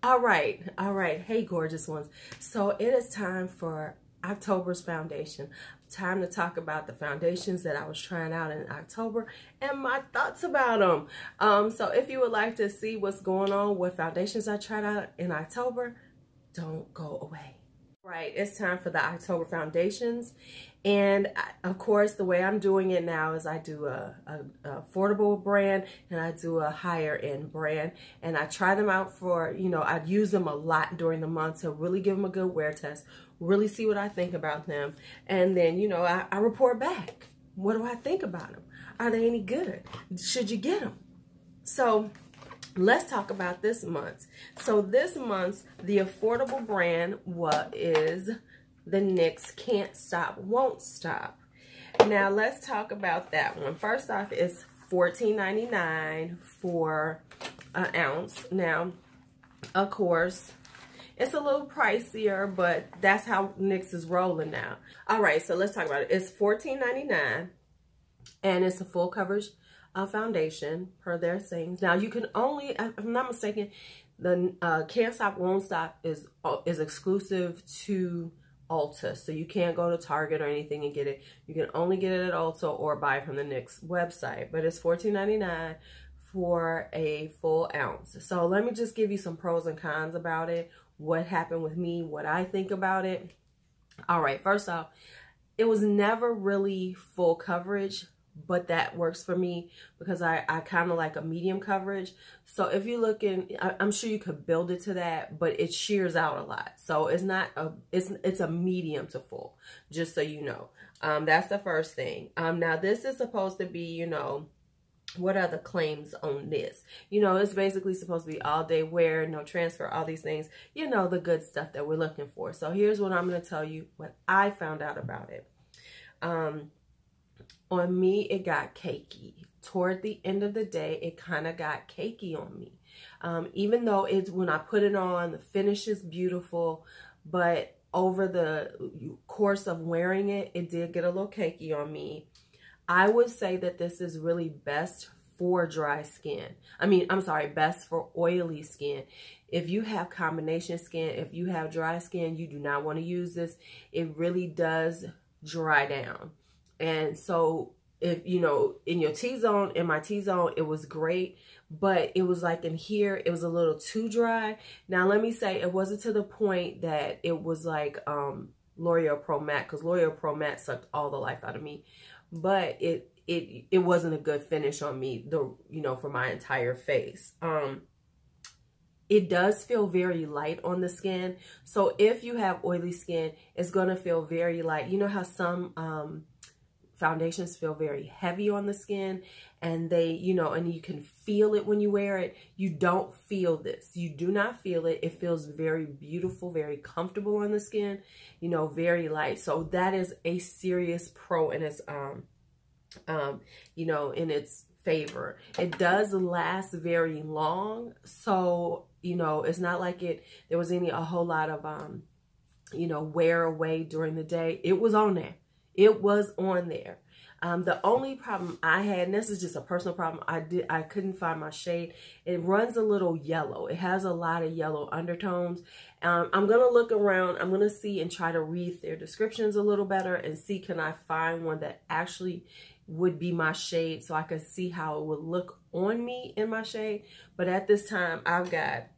All right. Hey, gorgeous ones. So it is time for October's foundation. Time to talk about the foundations that I was trying out in October and my thoughts about them. So if you would like to see what's going on with foundations I tried out in October, don't go away. Right, it's time for the October foundations. And of course, the way I'm doing it now is I do a affordable brand and I do a higher end brand. And I try them out for, I'd use them a lot during the month to really give them a good wear test, really see what I think about them. And then, I report back. What do I think about them? Are they any good? Should you get them? So let's talk about this month. So this month, the affordable brand is the NYX Can't Stop, Won't Stop. Now let's talk about that one. First off, it's $14.99 for an ounce. Now, of course, it's a little pricier, but that's how NYX is rolling now. All right, so let's talk about it. It's $14.99 and it's a full coverage foundation per their things. Now you can only, if I'm not mistaken, the Can't Stop, Won't Stop is exclusive to Ulta. So you can't go to Target or anything and get it. You can only get it at Ulta or buy it from the NYX website. But it's $14.99 for a full ounce. So let me just give you some pros and cons about it. What happened with me, what I think about it. All right, first off, it was never really full coverage, but that works for me because I kind of like a medium coverage. So if you look in, I'm sure you could build it to that, but it shears out a lot. So it's not it's a medium to full, just so you know. That's the first thing. Now this is supposed to be, what are the claims on this? It's basically supposed to be all day wear, no transfer, all these things, the good stuff that we're looking for. So here's what I'm going to tell you what I found out about it. On me, it got cakey. Toward the end of the day, it kind of got cakey on me. Even though when I put it on, the finish is beautiful, but over the course of wearing it, it did get a little cakey on me. I would say that this is really best for dry skin. Best for oily skin. If you have combination skin, if you have dry skin, you do not want to use this. It really does dry down. And so if, in your T-zone, in my T-zone, it was great, but it was like in here, it was a little too dry. Now, let me say, it wasn't to the point that it was like L'Oreal Pro Matte, because L'Oreal Pro Matte sucked all the life out of me, but it wasn't a good finish on me, for my entire face. It does feel very light on the skin. So if you have oily skin, it's going to feel very light. You know how some foundations feel very heavy on the skin and they, and you can feel it when you wear it. You don't feel this. You do not feel it. It feels very beautiful, very comfortable on the skin, very light. So that is a serious pro in its, in its favor. It does last very long. So, it's not like there was a whole lot of, wear away during the day. It was on there. It was on there. The only problem I had, and this is just a personal problem, I couldn't find my shade. It runs a little yellow. It has a lot of yellow undertones. I'm going to look around. I'm going to see and try to read their descriptions a little better and see, can I find one that actually would be my shade so I could see how it would look on me in my shade. But at this time, I've got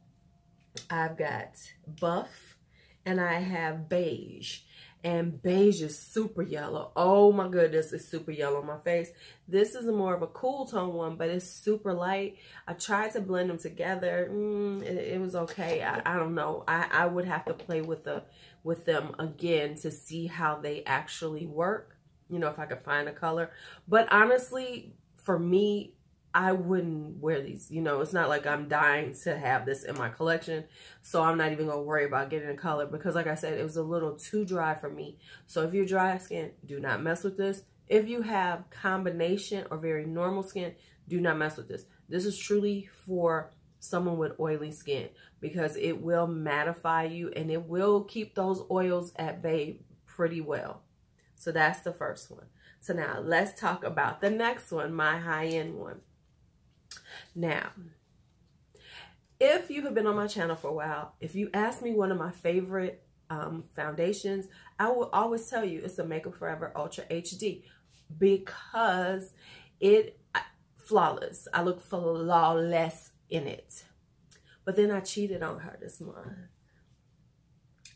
buff and I have beige. And beige is super yellow. Oh my goodness, it's super yellow on my face. This is more of a cool tone one, but it's super light. I tried to blend them together. It was okay. I don't know. I would have to play with them again to see how they actually work. If I could find a color. But honestly, for me, I wouldn't wear these. It's not like I'm dying to have this in my collection. So I'm not even going to worry about getting a color because like I said, it was a little too dry for me. So if you're dry skin, do not mess with this. If you have combination or very normal skin, do not mess with this. This is truly for someone with oily skin because it will mattify you and it will keep those oils at bay pretty well. So that's the first one. So now let's talk about the next one, my high-end one. Now, If you have been on my channel for a while, if you ask me one of my favorite foundations, I will always tell you it's the Makeup Forever Ultra HD because it flawless. I look flawless in it. But then I cheated on her this month.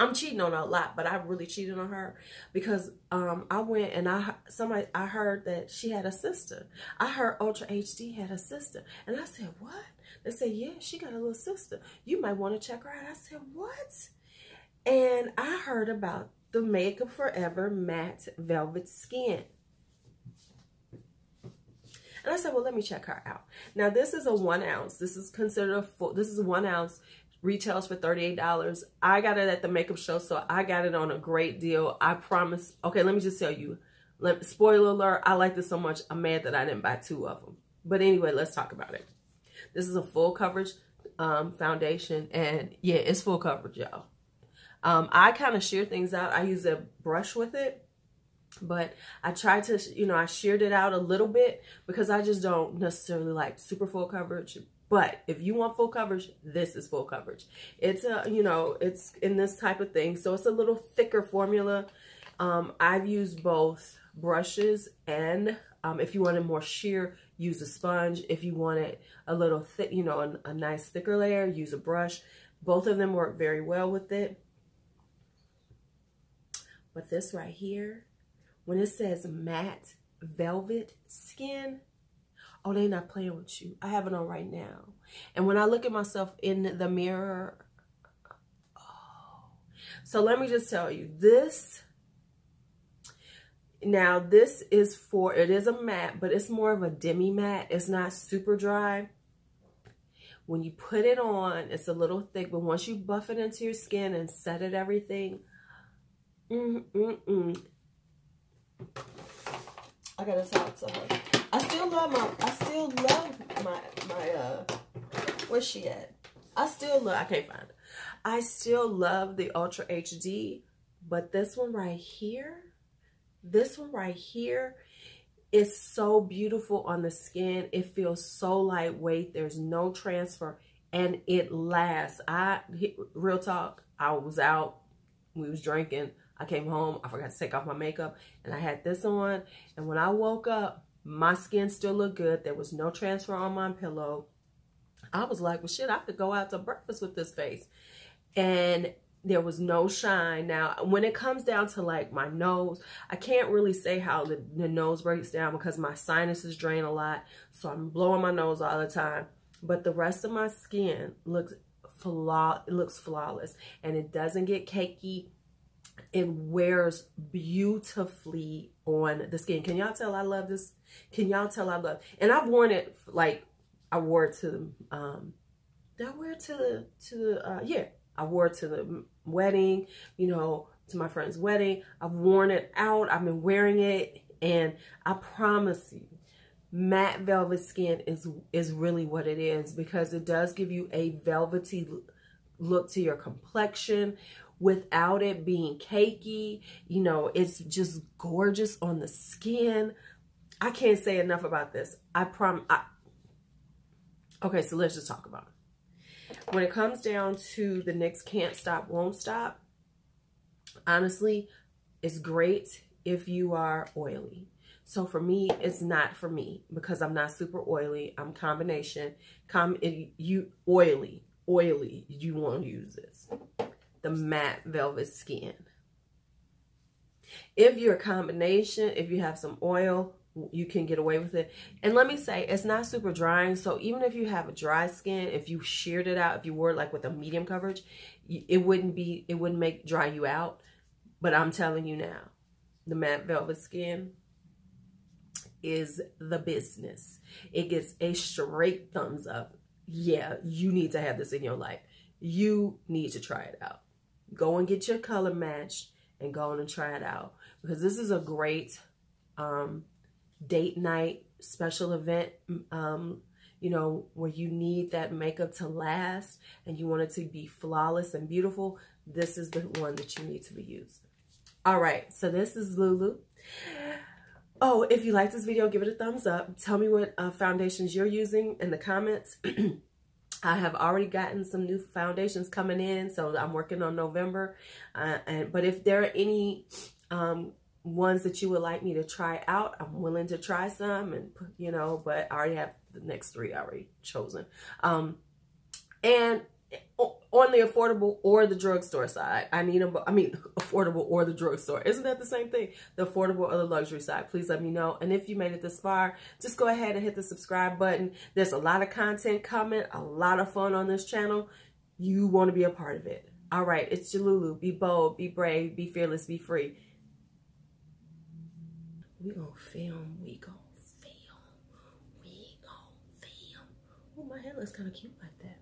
I'm cheating on her a lot, but I really cheated on her because I went and I heard that she had a sister. I heard Ultra HD had a sister. And I said, what? They said, yeah, she got a little sister. You might want to check her out. I said, what? And I heard about the Makeup Forever Matte Velvet Skin. And I said, well, let me check her out. Now, this is a 1 ounce. This is considered a full, this is a 1 ounce. Retails for $38. I got it at the makeup show, so I got it on a great deal. I promise. Okay, let me just tell you. Spoiler alert, I like this so much, I'm mad that I didn't buy 2 of them. But anyway, let's talk about it. This is a full coverage foundation, and yeah, it's full coverage, y'all. I kind of shear things out. I use a brush with it, but I tried to, you know, I sheared it out a little bit because I just don't necessarily like super full coverage. But if you want full coverage, this is full coverage. It's a, you know, it's in this type of thing. So it's a little thicker formula. I've used both brushes and if you wanted more sheer, use a sponge. If you wanted a little thick, you know, a nice thicker layer, use a brush. Both of them work very well with it. But this right here, when it says matte velvet skin, oh, they not playing with you. I have it on right now. And when I look at myself in the mirror, oh. So let me just tell you, this, now this is for, it is a matte, but it's more of a demi matte. It's not super dry. When you put it on, it's a little thick, but once you buff it into your skin and set it everything, I gotta talk to her. I still love my, where's she at? I can't find it. I still love the Ultra HD, but this one right here is so beautiful on the skin. It feels so lightweight. There's no transfer, and it lasts. Real talk, I was out, we was drinking. I came home, I forgot to take off my makeup, and I had this on, and when I woke up, my skin still looked good. There was no transfer on my pillow. I was like, well, shit, I could go out to breakfast with this face. And there was no shine. Now, when it comes down to like my nose, I can't really say how the nose breaks down because my sinuses drain a lot. So I'm blowing my nose all the time. But the rest of my skin looks flawless, and it doesn't get cakey. It wears beautifully on the skin. Can y'all tell I love this? Can y'all tell I love? And I've worn it, like I wore it to did I wear it to yeah, I wore it to the wedding, you know, to my friend's wedding. I've worn it out. I've been wearing it, and I promise you, matte velvet skin is really what it is, because it does give you a velvety look to your complexion without it being cakey. You know, it's just gorgeous on the skin. I can't say enough about this. I promise. Okay, so let's just talk about it. When it comes down to the NYX Can't Stop, Won't Stop, honestly, it's great if you are oily. So for me, it's not for me because I'm not super oily. I'm combination. You oily, you want to use this. The matte velvet skin. If you're a combination, if you have some oil, you can get away with it. And let me say, it's not super drying. So even if you have a dry skin, if you sheared it out, if you wore it like with a medium coverage, it wouldn't dry you out. But I'm telling you now, the matte velvet skin is the business. It gets a straight thumbs up. Yeah, you need to have this in your life. You need to try it out. Go and get your color matched and go on and try it out, because this is a great date night, special event, you know, where you need that makeup to last and you want it to be flawless and beautiful. This is the one that you need to be using. All right, so this is Lulu. Oh, if you like this video, give it a thumbs up. Tell me what foundations you're using in the comments. I have already gotten some new foundations coming in, so I'm working on November. But if there are any ones that you would like me to try out, I'm willing to try some, and you know, but I already have the next 3 already chosen. And on the affordable or the drugstore side, I need them. I mean, affordable or the drugstore. Isn't that the same thing? The affordable or the luxury side. Please let me know. And if you made it this far, just go ahead and hit the subscribe button. There's a lot of content coming, a lot of fun on this channel. You want to be a part of it. All right, it's your Lulu. Be bold, be brave, be fearless, be free. We gonna film. We gonna film. We gonna film. Oh, my hair looks kind of cute like that.